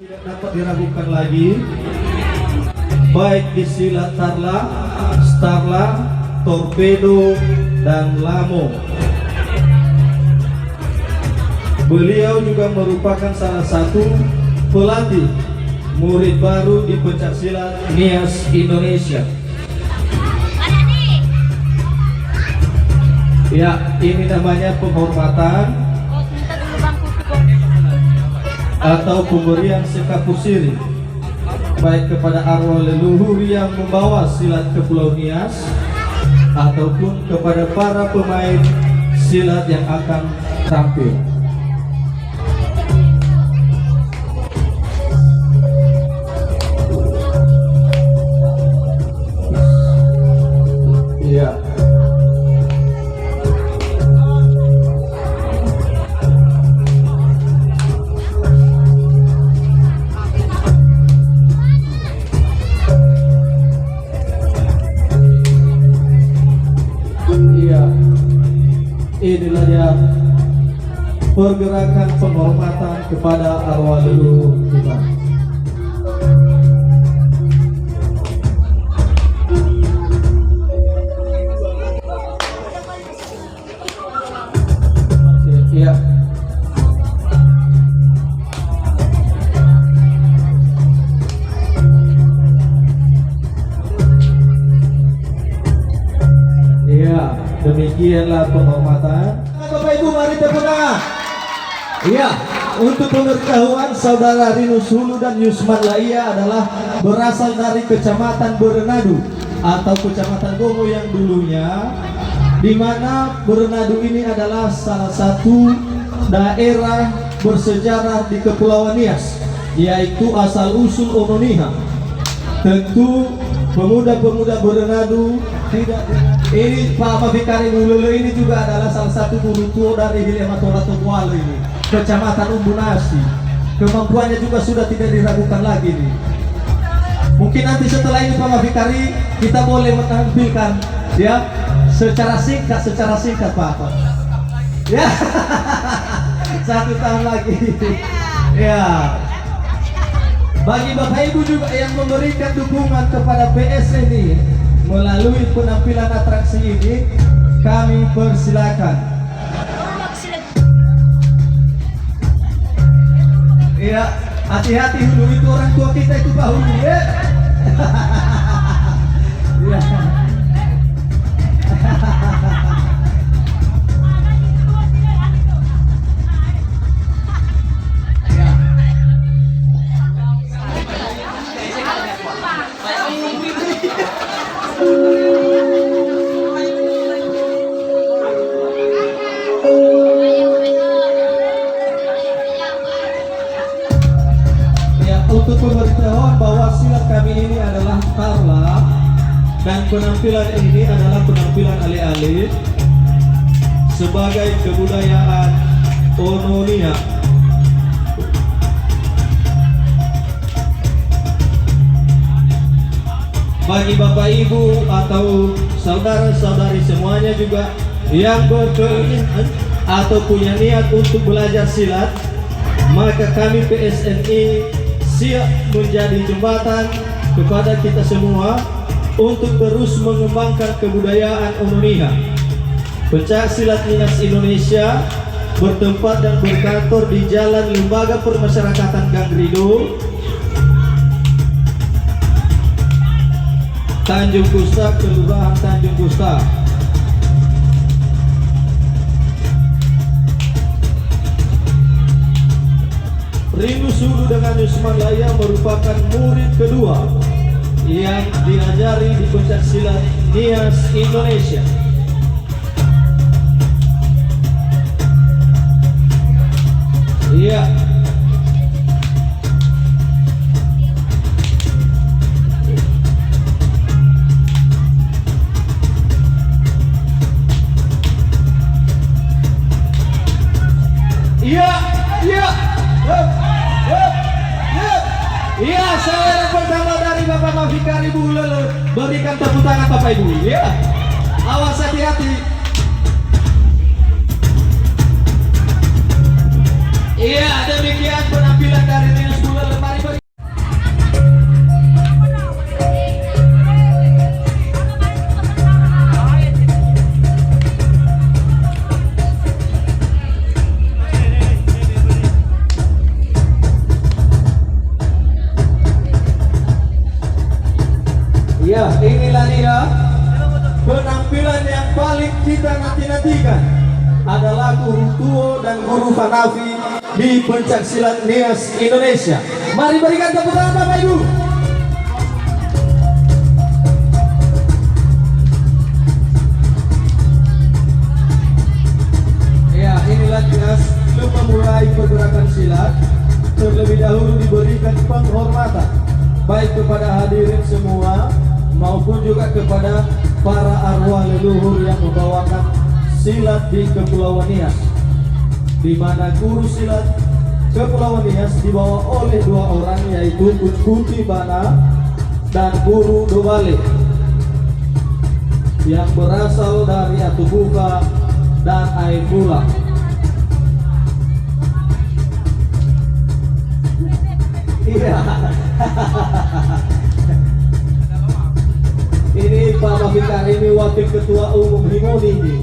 Tidak dapat diragukan lagi, baik di silat tarla, starla, torpedo, dan lamo. Beliau juga merupakan salah satu pelatih murid baru di pencaksilat NIAS Indonesia. Ya, ini namanya penghormatan atau pemberian sekapusiri, baik kepada arwah leluhur yang membawa silat ke Pulau Nias ataupun kepada para pemain silat yang akan tampil. Ya. Inilah dia pergerakan penghormatan kepada arwah leluhur kita. Iya. Iya, demikianlah penghormatan. Bapak Ibu, mari tepuk tangan. Iya, untuk pengetahuan, saudara Rinus Hulu dan Yusman Laia adalah berasal dari Kecamatan Berenadu atau Kecamatan Gomo yang dulunya, di mana Berenadu ini adalah salah satu daerah bersejarah di Kepulauan Nias, yaitu asal usul Ononiha. Tentu pemuda-pemuda Berenadu tidak. Ini Pak Mafikari Bululu ini juga adalah salah satu guru tua dari Hilematora Tokualo ini, Kecamatan Umbunasi. Kemampuannya juga sudah tidak diragukan lagi nih. Mungkin nanti setelah ini Pak Mafikari kita boleh menampilkan ya secara singkat Pak. Ya. 1 tahun lagi. Ya. Bagi Bapak Ibu juga yang memberikan dukungan kepada PS ini melalui penampilan atraksi ini, kami persilakan. Iya, hati-hati dulu, itu orang tua kita itu Pak Hulu ya. Iya. Untuk pemberitahuan bahwa silat kami ini adalah tarla dan penampilan ini adalah penampilan alih-alih sebagai kebudayaan Ononia. Bagi Bapak Ibu atau saudara-saudari semuanya juga yang berkeinginan atau punya niat untuk belajar silat, maka kami PSNI siap menjadi jembatan kepada kita semua untuk terus mengembangkan kebudayaan Ononiha. Pencaksilat Nias Indonesia bertempat dan berkantor di Jalan Lembaga Permasyarakatan Gangrido, Tanjung Kusta, Kelurahan Tanjung Kusta. Rinus Hulu dengan Yusman Laia merupakan murid kedua yang diajari di pencaksilat Nias Indonesia. Iya. Iya, iya. Iya, saya pertama dari Bapak Mafikari Bululu, berikan tepuk tangan Bapak Ibu. Iya, awas hati-hati. Iya, demikian penampilan dari Rinus Bululu. Mari penampilan yang paling kita nanti-nantikan adalah guru Tuo dan guru Hanafi di pencaksilat Nias Indonesia. Mari berikan tepuk tangan Bapak Ibu. Ya, inilah Nias sebelum memulai pergerakan silat. Terlebih dahulu diberikan penghormatan baik kepada hadirin semua maupun juga kepada para arwah leluhur yang membawakan silat di Kepulauan Nias, di mana guru silat Kepulauan Nias dibawa oleh dua orang, yaitu Kuti Bana dan Guru Dobale yang berasal dari Atubuka dan Air Bula. Iya. Ini Pak Mafikar, ini Wakil Ketua Umum Himoni ini.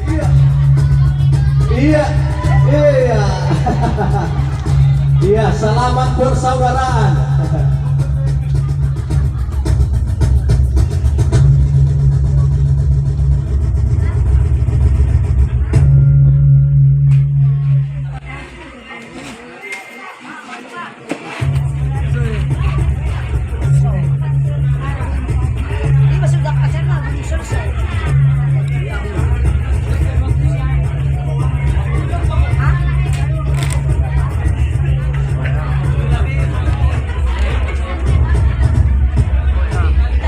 Iya. Iya. Iya. Iya, selamat persaudaraan.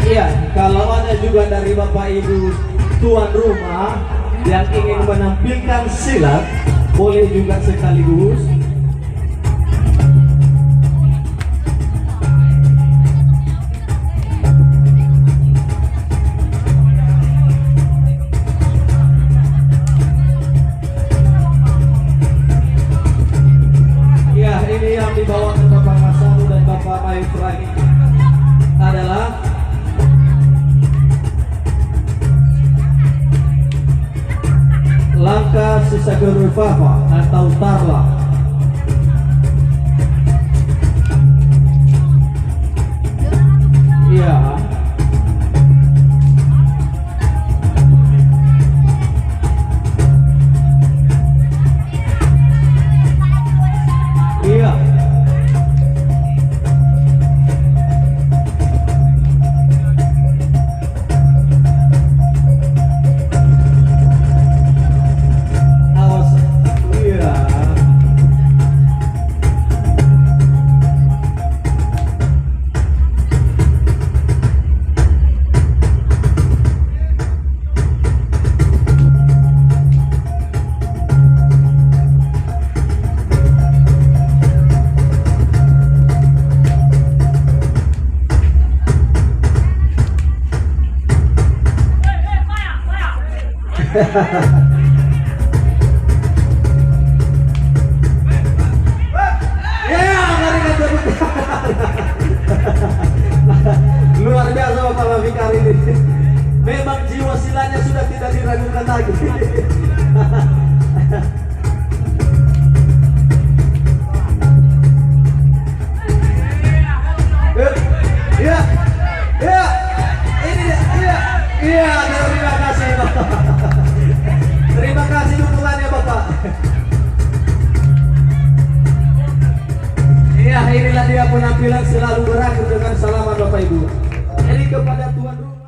Iya, kalau ada juga dari Bapak Ibu tuan rumah yang ingin menampilkan silat, boleh juga sekaligus. Ya, ini yang dibawakan Bapak Masanu dan Bapak Maifra adalah langkah Sisagerufafa atau Tarla. Iya. Iya. Luar biasa Bapak Mafikar ini. Memang jiwa silanya sudah tidak diragukan lagi. Iya, iya, ini iya, iya. Terima kasih Bapak. Terima kasih dukungannya Bapak. Iya, inilah dia penampilan selalu berakhir dengan salaman Bapak Ibu. Jadi kepada tuan rumah.